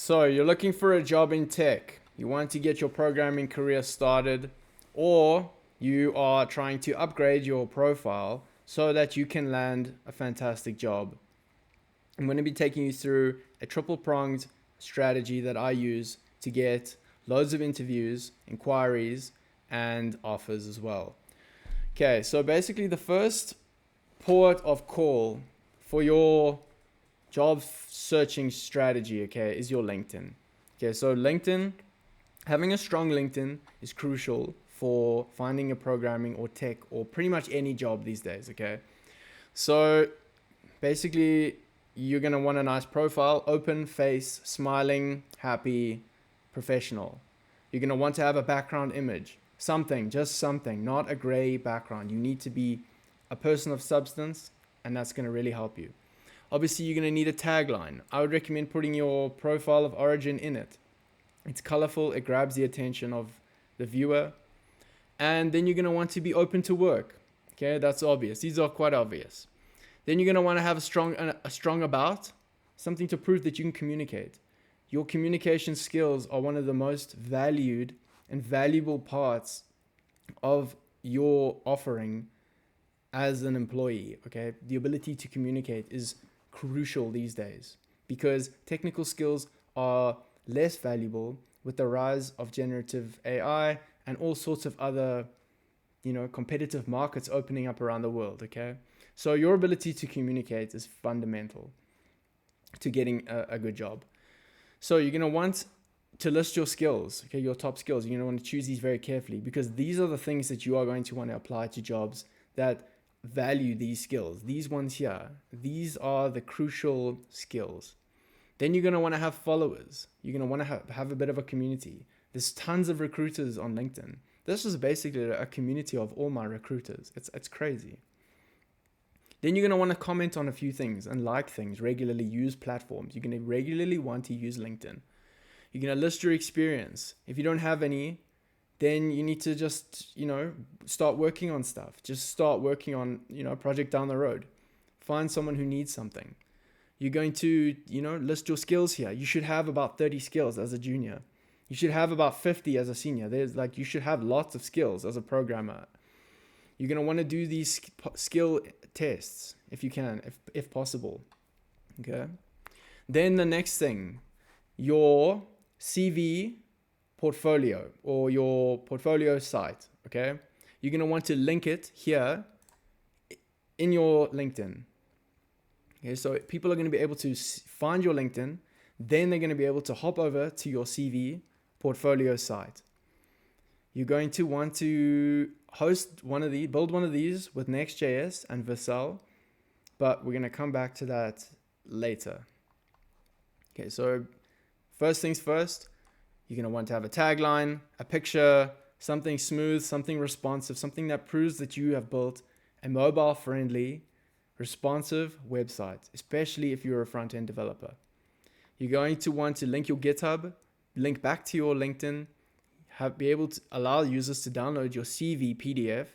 So you're looking for a job in tech. You want to get your programming career started, or you are trying to upgrade your profile so that you can land a fantastic job. I'm going to be taking you through a triple pronged strategy that I use to get loads of interviews, inquiries, and offers as well. Okay, so basically, the first port of call for your job searching strategy, okay, is your LinkedIn. Okay, so LinkedIn, having a strong LinkedIn is crucial for finding a programming or tech or pretty much any job these days, okay? So basically, you're going to want a nice profile, open face, smiling, happy, professional. You're going to want to have a background image, something, just something, not a gray background. You need to be a person of substance, and that's going to really help you. Obviously, you're going to need a tagline. I would recommend putting your profile of origin in it. It's colorful, it grabs the attention of the viewer. And then you're going to want to be open to work. Okay, that's obvious. These are quite obvious. Then you're going to want to have a strong about, something to prove that you can communicate. Your communication skills are one of the most valued and valuable parts of your offering as an employee, okay? The ability to communicate is crucial these days because technical skills are less valuable with the rise of generative AI and all sorts of other, competitive markets opening up around the world, okay? So your ability to communicate is fundamental to getting a good job. So you're going to want to list your skills, okay, your top skills. You're going to want to choose these very carefully because these are the things that you are going to want to apply to jobs that value these skills. These ones here, these are the crucial skills. Then you're going to want to have followers. You're going to want to have a bit of a community. There's tons of recruiters on LinkedIn. This is basically a community of all my recruiters. It's crazy. Then you're going to want to comment on a few things and like things, regularly use platforms. You're going to regularly want to use LinkedIn. You're going to list your experience. If you don't have any, then you need to just, start working on stuff. Just start working on, a project down the road. Find someone who needs something. You're going to, list your skills here. You should have about 30 skills as a junior. You should have about 50 as a senior. You should have lots of skills as a programmer. You're going to want to do these skill tests if you can, if possible. Okay. Then the next thing, your CV portfolio or your portfolio site. Okay. You're going to want to link it here in your LinkedIn. Okay. So people are going to be able to find your LinkedIn. Then they're going to be able to hop over to your CV portfolio site. You're going to want to build one of these with Next.js and Vercel, but we're going to come back to that later. Okay, so first things first, you're going to want to have a tagline, a picture, something smooth, something responsive, something that proves that you have built a mobile-friendly, responsive website, especially if you're a front-end developer. You're going to want to link your GitHub, link back to your LinkedIn, be able to allow users to download your CV PDF.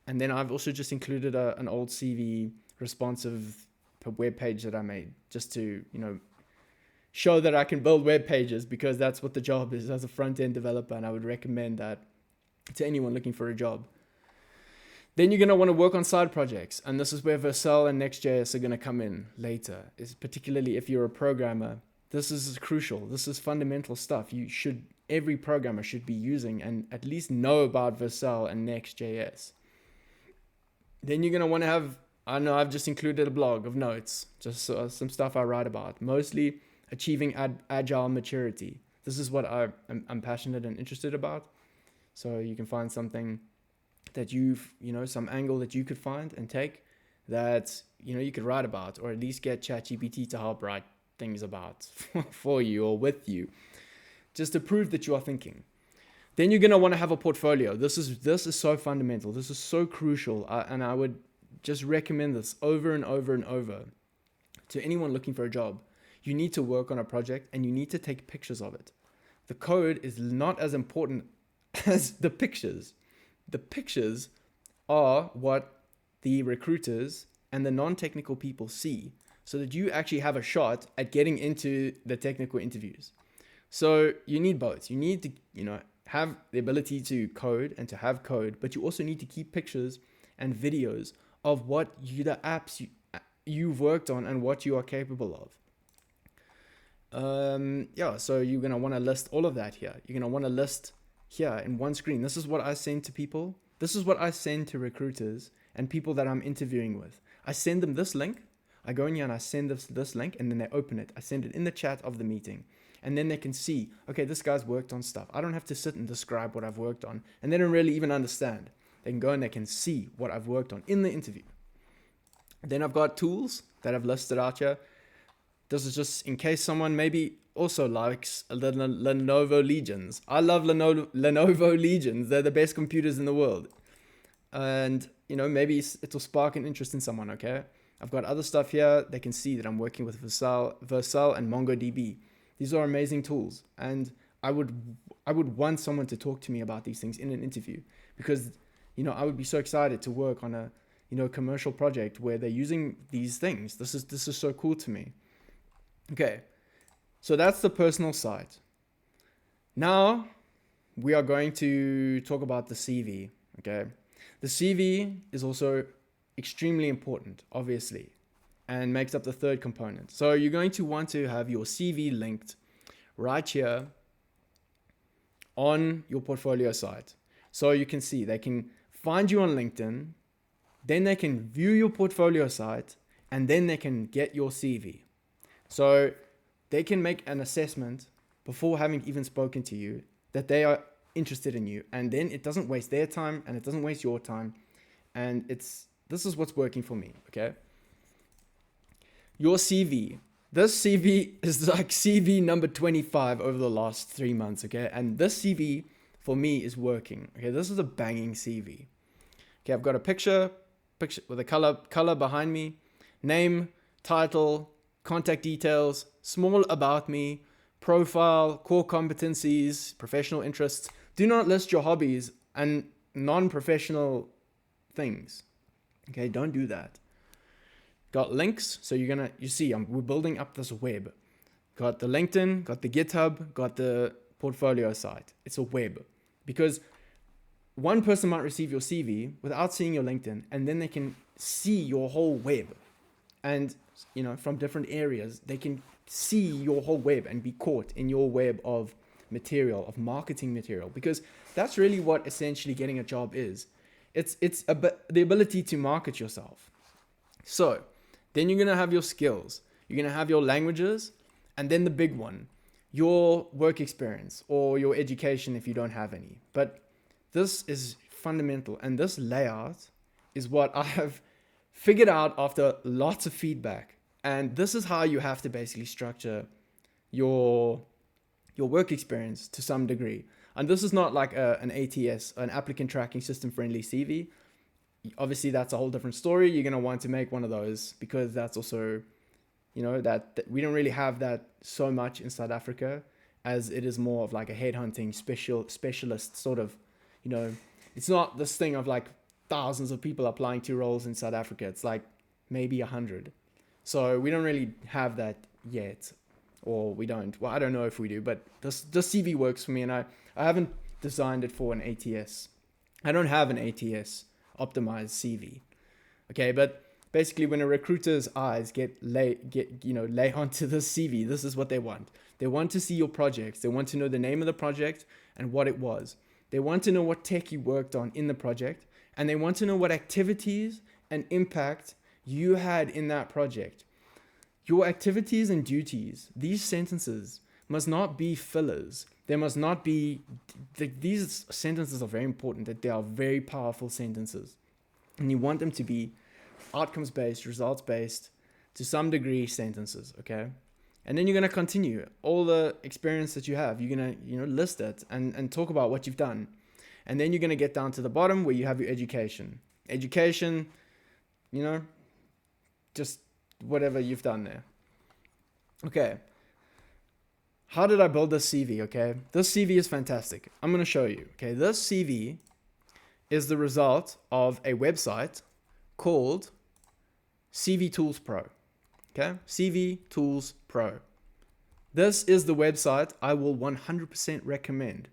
And then I've also just included an old CV responsive web page that I made just to, show that I can build web pages because that's what the job is as a front-end developer. And I would recommend that to anyone looking for a job. Then you're going to want to work on side projects. And this is where Vercel and Next.js are going to come in later, is particularly if you're a programmer. This is crucial. This is fundamental stuff. Every programmer should be using and at least know about Vercel and Next.js. Then you're going to want to have, I've just included a blog of notes, just some stuff I write about, mostly achieving agile maturity. This is what I'm passionate and interested about. So you can find something that some angle that you could find and take that, you could write about, or at least get ChatGPT to help write things about for you or with you, just to prove that you are thinking. Then you're going to want to have a portfolio. This is so fundamental. This is so crucial. And I would just recommend this over and over and over to anyone looking for a job. You need to work on a project and you need to take pictures of it. The code is not as important as the pictures. The pictures are what the recruiters and the non-technical people see, so that you actually have a shot at getting into the technical interviews. So you need both. You need to, have the ability to code and to have code, but you also need to keep pictures and videos of the apps you've worked on and what you are capable of. So you're going to want to list all of that here. You're going to want to list here in one screen. This is what I send to people. This is what I send to recruiters and people that I'm interviewing with. I send them this link. I go in here and I send this link, and then they open it. I send it in the chat of the meeting. And then they can see, okay, this guy's worked on stuff. I don't have to sit and describe what I've worked on. And they don't really even understand. They can go and they can see what I've worked on in the interview. Then I've got tools that I've listed out here. This is just in case someone maybe also likes the Lenovo Legions. I love Lenovo Legions. They're the best computers in the world. And, maybe it'll spark an interest in someone, okay? I've got other stuff here. They can see that I'm working with Vercel and MongoDB. These are amazing tools. And I would want someone to talk to me about these things in an interview, because, I would be so excited to work on a, commercial project where they're using these things. This is so cool to me. Okay, so that's the personal side. Now we are going to talk about the CV, okay? The CV is also extremely important, obviously, and makes up the third component. So you're going to want to have your CV linked right here on your portfolio site. So you can see they can find you on LinkedIn, then they can view your portfolio site, and then they can get your CV. So they can make an assessment before having even spoken to you that they are interested in you. And then it doesn't waste their time and it doesn't waste your time. And this is what's working for me, okay? Your CV. This CV is like CV number 25 over the last 3 months, okay? And this CV for me is working, okay? This is a banging CV. Okay, I've got a picture with a color behind me, name, title, contact details, small about me, profile, core competencies, professional interests. Do not list your hobbies and non-professional things. Okay, don't do that. Got links, so we're building up this web. Got the LinkedIn, got the GitHub, got the portfolio site. It's a web, because one person might receive your CV without seeing your LinkedIn, and then they can see your whole web. And, from different areas, they can see your whole web and be caught in your web of material, of marketing material, because that's really what essentially getting a job is. It's the ability to market yourself. So then you're going to have your skills, you're going to have your languages, and then the big one, your work experience or your education if you don't have any. But this is fundamental, and this layout is what I have figured out after lots of feedback. And this is how you have to basically structure your work experience to some degree. And this is not like an ATS, an applicant tracking system friendly CV. Obviously, that's a whole different story. You're going to want to make one of those, because that's also, that we don't really have that so much in South Africa, as it is more of like a headhunting specialist sort of, it's not this thing of like thousands of people applying to roles in South Africa. It's like maybe 100. So we don't really have that yet, or we don't. Well, I don't know if we do, but this CV works for me, and I haven't designed it for an ATS. I don't have an ATS optimized CV. Okay, but basically when a recruiter's eyes lay onto this CV, this is what they want. They want to see your projects. They want to know the name of the project and what it was. They want to know what tech you worked on in the project, and they want to know what activities and impact you had in that project. Your activities and duties, these sentences must not be fillers. They must not be, these sentences are very important, that they are very powerful sentences. And you want them to be outcomes-based, results-based, to some degree sentences, okay? And then you're going to continue all the experience that you have. You're going to, list it and talk about what you've done. And then you're going to get down to the bottom where you have your education. Education, just whatever you've done there. Okay. How did I build this CV, okay? This CV is fantastic. I'm going to show you, okay? This CV is the result of a website called CV Tools Pro, okay? CV Tools Pro. This is the website I will 100% recommend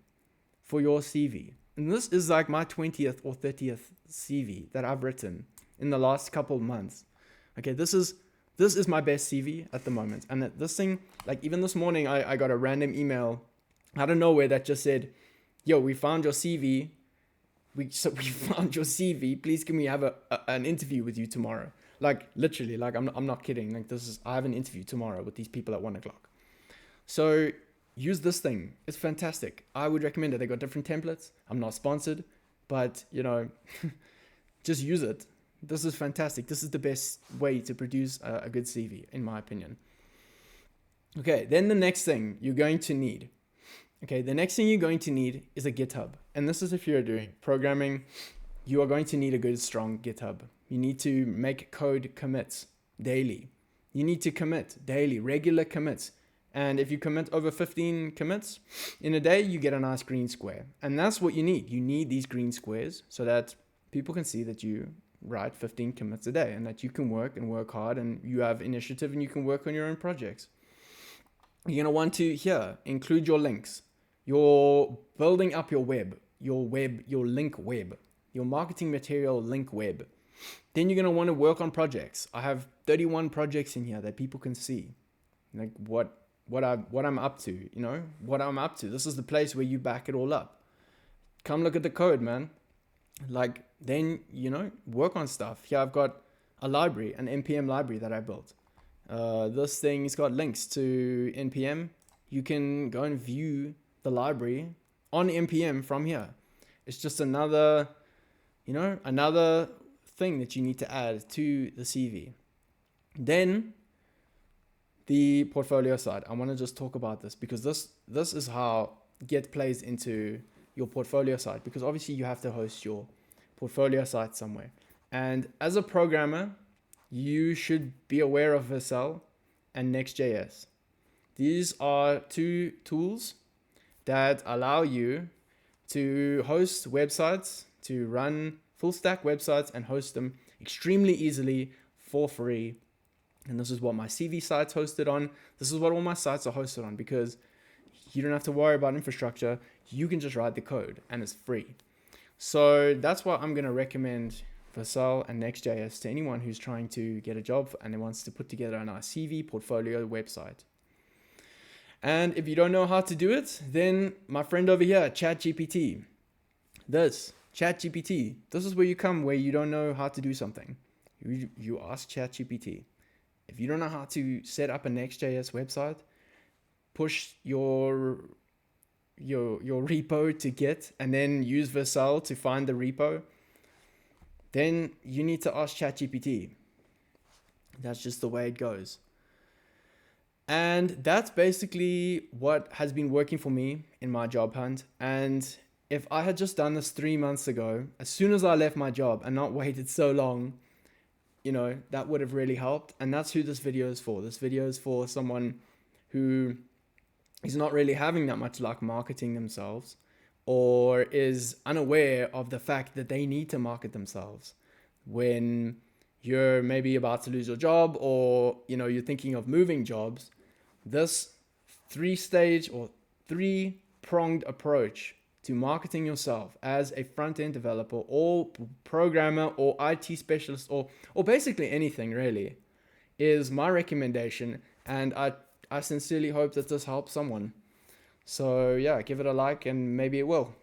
for your CV. And this is like my 20th or 30th CV that I've written in the last couple of months. Okay, this is my best CV at the moment. And this thing, like even this morning, I got a random email out of nowhere that just said, yo, we found your CV. We found your CV. Please can we have an interview with you tomorrow? Like literally, like I'm not kidding. Like I have an interview tomorrow with these people at 1:00. So use this thing. It's fantastic. I would recommend it. They got different templates. I'm not sponsored, but just use it. This is fantastic. This is the best way to produce a good CV, in my opinion. Okay, then the next thing you're going to need. Okay, the next thing you're going to need is a GitHub. And this is if you're doing programming, you are going to need a good, strong GitHub. You need to make code commits daily. You need to commit daily, regular commits. And if you commit over 15 commits in a day, you get a nice green square. And that's what you need. You need these green squares so that people can see that you write 15 commits a day and that you can work and work hard and you have initiative and you can work on your own projects. You're going to want to here include your links. You're building up your link web, your marketing material link web. Then you're going to want to work on projects. I have 31 projects in here that people can see. Like what I'm up to, what I'm up to. This is the place where you back it all up. Come look at the code, man. Like then, work on stuff. Here I've got a library, an NPM library that I built. This thing's got links to NPM. You can go and view the library on NPM from here. It's just another thing that you need to add to the CV. Then the portfolio side. I want to just talk about this because this is how Git plays into your portfolio site, because obviously you have to host your portfolio site somewhere. And as a programmer, you should be aware of Vercel and Next.js. These are two tools that allow you to host websites, to run full stack websites and host them extremely easily for free. And this is what my CV site's hosted on. This is what all my sites are hosted on, because you don't have to worry about infrastructure. You can just write the code and it's free. So that's why I'm going to recommend Vercel and Next.js to anyone who's trying to get a job and wants to put together a nice CV portfolio website. And if you don't know how to do it, then my friend over here, ChatGPT. ChatGPT. This is where you come where you don't know how to do something. You ask ChatGPT. If you don't know how to set up a Next.js website, push your repo to Git and then use Vercel to find the repo, then you need to ask ChatGPT. That's just the way it goes. And that's basically what has been working for me in my job hunt. And if I had just done this 3 months ago, as soon as I left my job and not waited so long, that would have really helped. And that's who this video is for. This video is for someone who is not really having that much luck marketing themselves, or is unaware of the fact that they need to market themselves when you're maybe about to lose your job, or you're thinking of moving jobs. This 3-stage or 3-pronged approach to marketing yourself as a front-end developer or programmer or IT specialist or basically anything really is my recommendation, and I sincerely hope that this helps someone. So yeah, give it a like and maybe it will.